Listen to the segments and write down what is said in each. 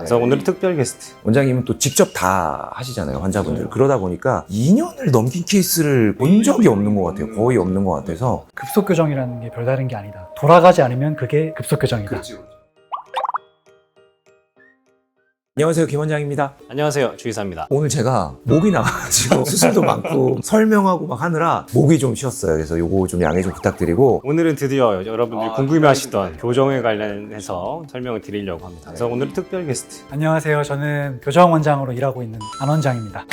그래서 오늘은 특별 게스트. 원장님은 또 직접 다 하시잖아요, 환자분들. 그러다 보니까 2년을 넘긴 케이스를 본 적이 없는 것 같아요. 거의 없는 것 같아서. 급속 교정이라는 게 별다른 게 아니다. 돌아가지 않으면 그게 급속 교정이다. 안녕하세요, 김 원장입니다. 안녕하세요, 주의사입니다. 오늘 제가 목이 나가지고 수술도 많고 설명하고 막 하느라 목이 좀 쉬었어요. 그래서 요거 좀 양해 좀 부탁드리고. 오늘은 드디어 여러분들이 궁금해하시던 교정에 관련해서 설명을 드리려고 합니다. 그래서 오늘은 특별 게스트. 안녕하세요. 저는 교정 원장으로 일하고 있는 안 원장입니다.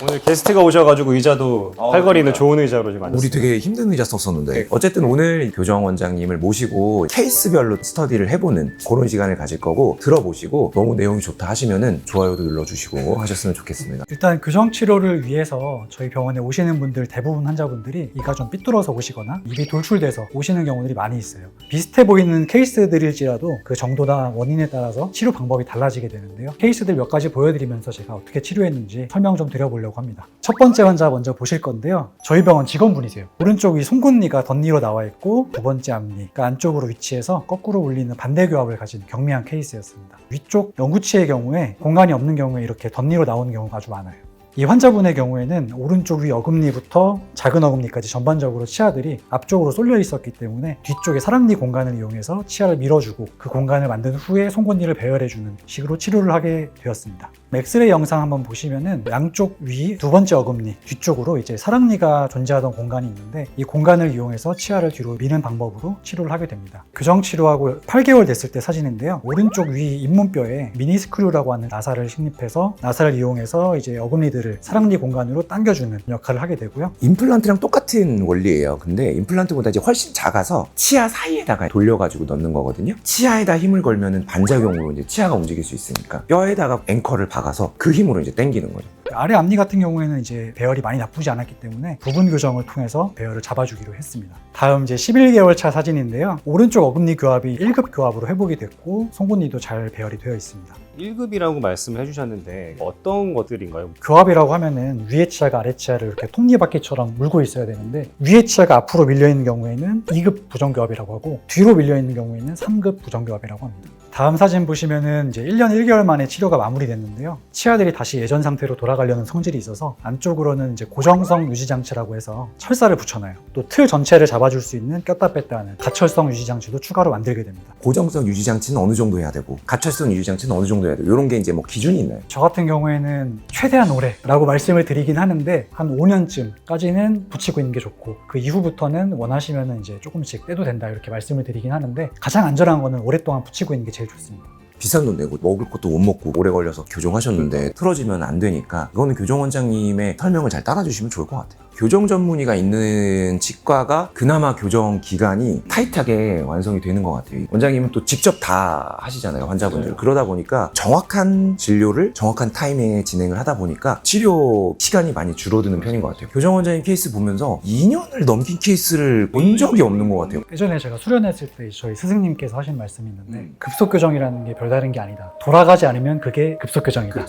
오늘 게스트가 오셔가지고 의자도 팔걸이는 좋은 의자로 좀 앉았어요. 우리 되게 힘든 의자 썼었는데 어쨌든 오늘 교정 원장님을 모시고 케이스별로 스터디를 해보는 그런 시간을 가질 거고, 들어보시고 너무 내용이 좋다 하시면은 좋아요도 눌러주시고 하셨으면 좋겠습니다. 일단 교정 치료를 위해서 저희 병원에 오시는 분들 대부분 환자분들이 이가 좀 삐뚤어서 오시거나 입이 돌출돼서 오시는 경우들이 많이 있어요. 비슷해 보이는 케이스들일지라도 그 정도나 원인에 따라서 치료 방법이 달라지게 되는데요. 케이스들 몇 가지 보여드리면서 제가 어떻게 치료했는지 설명 좀 드려보려고 합니다. 첫 번째 환자 먼저 보실 건데요. 저희 병원 직원분이세요. 오른쪽 위 송곳니가 덧니로 나와 있고 두 번째 앞니가 안쪽으로 위치해서 거꾸로 울리는 반대교합을 가진 경미한 케이스였습니다. 위쪽 영구치의 경우에 공간이 없는 경우에 이렇게 덧니로 나오는 경우가 아주 많아요. 이 환자분의 경우에는 오른쪽 위 어금니부터 작은 어금니까지 전반적으로 치아들이 앞쪽으로 쏠려 있었기 때문에 뒤쪽에 사랑니 공간을 이용해서 치아를 밀어주고 그 공간을 만든 후에 송곳니를 배열해주는 식으로 치료를 하게 되었습니다. 엑스레이 영상 한번 보시면은 양쪽 위 두 번째 어금니 뒤쪽으로 이제 사랑니가 존재하던 공간이 있는데 이 공간을 이용해서 치아를 뒤로 미는 방법으로 치료를 하게 됩니다. 교정 치료하고 8개월 됐을 때 사진인데요. 오른쪽 위 잇몸뼈에 미니스크류라고 하는 나사를 식립해서 나사를 이용해서 이제 어금니들을 사랑니 공간으로 당겨주는 역할을 하게 되고요. 임플란트랑 똑같은 원리예요. 근데 임플란트보다 이제 훨씬 작아서 치아 사이에다가 돌려가지고 넣는 거거든요. 치아에다 힘을 걸면은 반작용으로 이제 치아가 움직일 수 있으니까 뼈에다가 앵커를 박아서 그 힘으로 이제 당기는 거죠. 아래 앞니 같은 경우에는 이제 배열이 많이 나쁘지 않았기 때문에 부분 교정을 통해서 배열을 잡아주기로 했습니다. 다음 이제 11개월 차 사진인데요. 오른쪽 어금니 교합이 1급 교합으로 회복이 됐고 송곳니도 잘 배열이 되어 있습니다. 1급이라고 말씀을 해주셨는데 어떤 것들인가요? 교합이라고 하면은 위에 치아가 아래 치아를 이렇게 톱니바퀴처럼 물고 있어야 되는데 위에 치아가 앞으로 밀려있는 경우에는 2급 부정교합이라고 하고 뒤로 밀려있는 경우에는 3급 부정교합이라고 합니다. 다음 사진 보시면은 이제 1년 1개월 만에 치료가 마무리됐는데요. 치아들이 다시 예전 상태로 돌아가려는 성질이 있어서 안쪽으로는 이제 고정성 유지장치라고 해서 철사를 붙여놔요. 또 틀 전체를 잡아줄 수 있는 꼈다 뺐다 하는 가철성 유지장치도 추가로 만들게 됩니다. 고정성 유지장치는 어느 정도 해야 되고 가철성 유지장치는 어느 정도 해야 되고 이런 게 이제 뭐 기준이 있나요? 저 같은 경우에는 최대한 오래라고 말씀을 드리긴 하는데 한 5년쯤까지는 붙이고 있는 게 좋고 그 이후부터는 원하시면은 이제 조금씩 떼도 된다 이렇게 말씀을 드리긴 하는데 가장 안전한 거는 오랫동안 붙이고 있는 게 제일 좋습니다. 비싼 돈 내고 먹을 것도 못 먹고 오래 걸려서 교정하셨는데 틀어지면 안 되니까 이거는 교정 원장님의 설명을 잘 따라주시면 좋을 것 같아요. 교정 전문의가 있는 치과가 그나마 교정 기간이 타이트하게 완성이 되는 것 같아요. 원장님은 또 직접 다 하시잖아요, 환자분들. 그러다 보니까 정확한 진료를 정확한 타이밍에 진행을 하다 보니까 치료 시간이 많이 줄어드는 편인 것 같아요. 교정 원장님 케이스 보면서 2년을 넘긴 케이스를 본 적이 없는 것 같아요. 예전에 제가 수련했을 때 저희 스승님께서 하신 말씀이 있는데 급속 교정이라는 게 별다른 게 아니다. 돌아가지 않으면 그게 급속 교정이다.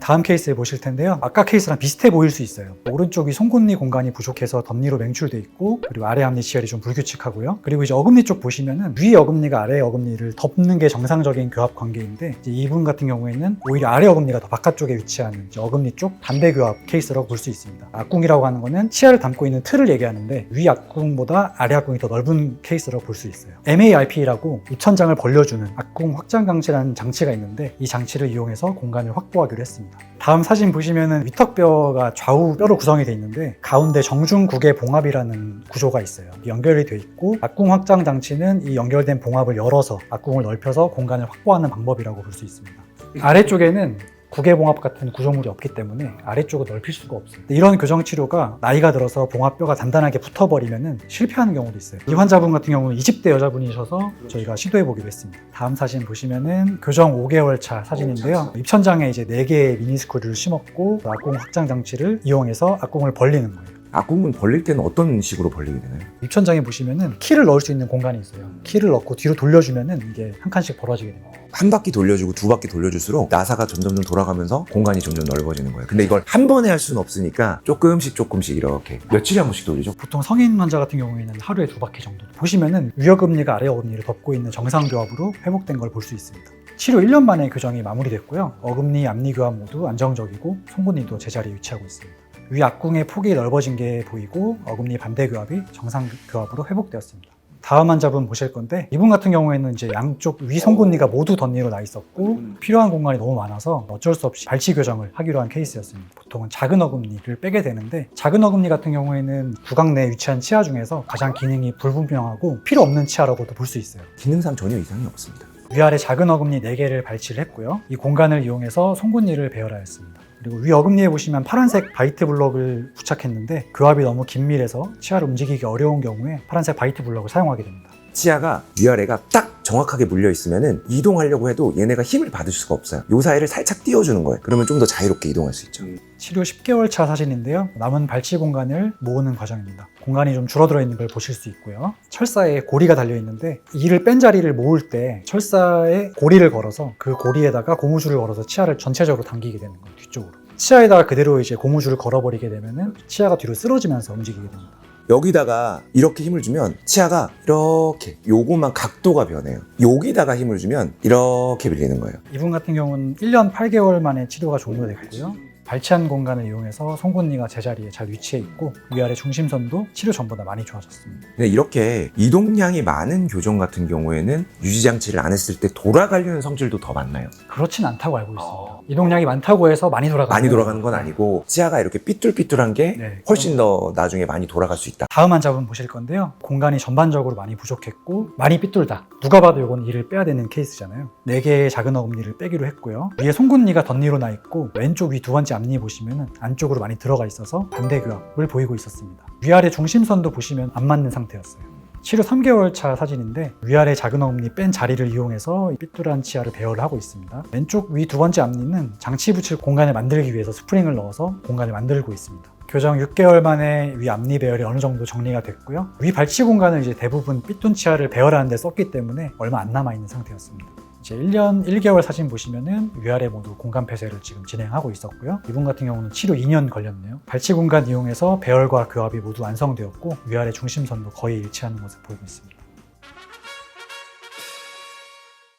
다음 케이스 보실 텐데요. 아까 케이스랑 비슷해 보일 수 있어요. 오른쪽이 송곳니 공간이 부족해서 덧니로 맹출돼 있고 그리고 아래 앞니 치열이 좀 불규칙하고요. 그리고 이제 어금니 쪽 보시면은 위 어금니가 아래 어금니를 덮는 게 정상적인 교합 관계인데 이제 이분 같은 경우에는 오히려 아래 어금니가 더 바깥쪽에 위치하는 이제 어금니 쪽 반대 교합 케이스라고 볼 수 있습니다. 앞궁이라고 하는 거는 치아를 담고 있는 틀을 얘기하는데 위 앞궁보다 아래 앞궁이 더 넓은 케이스라고 볼 수 있어요. MARP라고 입천장을 벌려주는 앞궁 확장 장치라는 장치가 있는데 이 장치를 이용해서 공간을 확보하기로 했습니다. 다음 사진 보시면은 위턱뼈가 좌우 뼈로 구성이 되어 있는데 가운데 정중국의 봉합이라는 구조가 있어요. 연결이 되어 있고 앞궁 확장 장치는 이 연결된 봉합을 열어서 앞궁을 넓혀서 공간을 확보하는 방법이라고 볼 수 있습니다. 아래쪽에는 구개봉합 같은 구조물이 없기 때문에 아래쪽을 넓힐 수가 없어요. 이런 교정 치료가 나이가 들어서 봉합뼈가 단단하게 붙어버리면 실패하는 경우도 있어요. 이 환자분 같은 경우는 20대 여자분이셔서 저희가 시도해보기로 했습니다. 다음 사진 보시면은 교정 5개월 차 사진인데요. 입천장에 이제 4개의 미니스크류를 심었고 앞궁 확장 장치를 이용해서 앞궁을 벌리는 거예요. 악궁은 벌릴 때는 어떤 식으로 벌리게 되나요? 입천장에 보시면은 키를 넣을 수 있는 공간이 있어요. 키를 넣고 뒤로 돌려주면은 이게 한 칸씩 벌어지게 됩니다. 한 바퀴 돌려주고 두 바퀴 돌려줄수록 나사가 점점 돌아가면서 공간이 점점 넓어지는 거예요. 근데 이걸 한 번에 할 수는 없으니까 조금씩 이렇게 며칠에 한 번씩 돌리죠. 보통 성인 환자 같은 경우에는 하루에 2바퀴 정도. 보시면은 위 어금니가 아래 어금니를 덮고 있는 정상 교합으로 회복된 걸 볼 수 있습니다. 치료 1년 만에 교정이 마무리됐고요. 어금니, 앞니 교합 모두 안정적이고 송곳니도 제자리에 위치하고 있습니다. 위 악궁의 폭이 넓어진 게 보이고 어금니 반대 교합이 정상 교합으로 회복되었습니다. 다음 환자분 보실 건데 이분 같은 경우에는 이제 양쪽 위 송곳니가 모두 덧니로 나 있었고 필요한 공간이 너무 많아서 어쩔 수 없이 발치 교정을 하기로 한 케이스였습니다. 보통은 작은 어금니를 빼게 되는데 작은 어금니 같은 경우에는 구강 내에 위치한 치아 중에서 가장 기능이 불분명하고 필요 없는 치아라고도 볼 수 있어요. 기능상 전혀 이상이 없습니다. 위아래 작은 어금니 4개를 발치를 했고요. 이 공간을 이용해서 송곳니를 배열하였습니다. 그리고 위 어금니에 보시면 파란색 바이트 블럭을 부착했는데 교합이 너무 긴밀해서 치아를 움직이기 어려운 경우에 파란색 바이트 블럭을 사용하게 됩니다. 치아가 위아래가 딱 정확하게 물려 있으면은 이동하려고 해도 얘네가 힘을 받을 수가 없어요. 요 사이를 살짝 띄워주는 거예요. 그러면 좀 더 자유롭게 이동할 수 있죠. 치료 10개월 차 사진인데요. 남은 발치 공간을 모으는 과정입니다. 공간이 좀 줄어들어 있는 걸 보실 수 있고요. 철사에 고리가 달려 있는데 이를 뺀 자리를 모을 때 철사에 고리를 걸어서 그 고리에다가 고무줄을 걸어서 치아를 전체적으로 당기게 되는 거예요. 뒤쪽으로. 치아에다가 그대로 이제 고무줄을 걸어버리게 되면은 치아가 뒤로 쓰러지면서 움직이게 됩니다. 여기다가 이렇게 힘을 주면 치아가 이렇게 요거만 각도가 변해요. 여기다가 힘을 주면 이렇게 밀리는 거예요. 이분 같은 경우는 1년 8개월 만에 치료가 종료됐고요. 발치한 공간을 이용해서 송곳니가 제자리에 잘 위치해 있고 위아래 중심선도 치료 전보다 많이 좋아졌습니다. 근데 이렇게 이동량이 많은 교정 같은 경우에는 유지장치를 안 했을 때 돌아가려는 성질도 더 많나요? 그렇진 않다고 알고 있습니다. 이동량이 많다고 해서 많이 돌아가는 건 아니고 치아가 이렇게 삐뚤삐뚤한 게 네. 훨씬 더 나중에 많이 돌아갈 수 있다. 다음 환자분 보실 건데요. 공간이 전반적으로 많이 부족했고 많이 삐뚤다. 누가 봐도 이건 이를 빼야 되는 케이스잖아요. 4개의 작은 어금니를 빼기로 했고요. 위에 송곳니가 덧니로 나 있고 왼쪽 위 두 번째 앞니 보시면 안쪽으로 많이 들어가 있어서 반대 교합을 보이고 있었습니다. 위아래 중심선도 보시면 안 맞는 상태였어요. 치료 3개월 차 사진인데 위아래 작은 어금니 뺀 자리를 이용해서 삐뚤한 치아를 배열을 하고 있습니다. 왼쪽 위 두 번째 앞니는 장치 붙일 공간을 만들기 위해서 스프링을 넣어서 공간을 만들고 있습니다. 교정 6개월 만에 위 앞니 배열이 어느 정도 정리가 됐고요. 위 발치 공간을 이제 대부분 삐뚤 치아를 배열하는 데 썼기 때문에 얼마 안 남아 있는 상태였습니다. 이제 1년 1개월 사진 보시면은 위아래 모두 공간 폐쇄를 지금 진행하고 있었고요. 이분 같은 경우는 치료 2년 걸렸네요. 발치 공간 이용해서 배열과 교합이 모두 완성되었고 위아래 중심선도 거의 일치하는 것을 보이고 있습니다.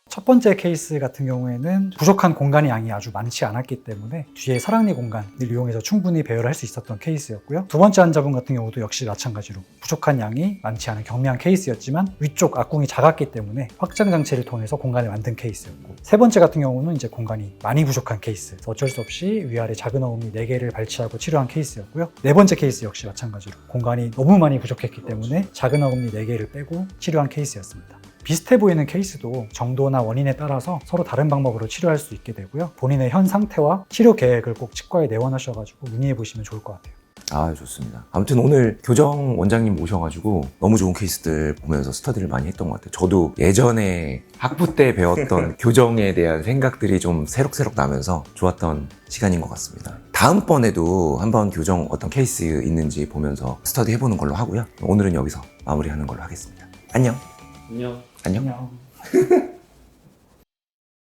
첫 번째 케이스 같은 경우에는 부족한 공간의 양이 아주 많지 않았기 때문에 뒤에 사랑니 공간을 이용해서 충분히 배열할 수 있었던 케이스였고요. 두 번째 환자분 같은 경우도 역시 마찬가지로 부족한 양이 많지 않은 경미한 케이스였지만 위쪽 악궁이 작았기 때문에 확장 장치를 통해서 공간을 만든 케이스였고, 세 번째 같은 경우는 이제 공간이 많이 부족한 케이스, 어쩔 수 없이 위아래 작은 어금니 4개를 발치하고 치료한 케이스였고요. 네 번째 케이스 역시 마찬가지로 공간이 너무 많이 부족했기 때문에 작은 어금니 4개를 빼고 치료한 케이스였습니다. 비슷해 보이는 케이스도 정도나 원인에 따라서 서로 다른 방법으로 치료할 수 있게 되고요. 본인의 현 상태와 치료 계획을 꼭 치과에 내원하셔가지고 문의해 보시면 좋을 것 같아요. 아, 좋습니다. 아무튼 오늘 교정 원장님 모셔가지고 너무 좋은 케이스들 보면서 스터디를 많이 했던 것 같아요. 저도 예전에 학부 때 배웠던 교정에 대한 생각들이 좀 새록새록 나면서 좋았던 시간인 것 같습니다. 다음번에도 한번 교정 어떤 케이스 있는지 보면서 스터디 해보는 걸로 하고요. 오늘은 여기서 마무리하는 걸로 하겠습니다. 안녕. 안녕. 안녕. 안녕.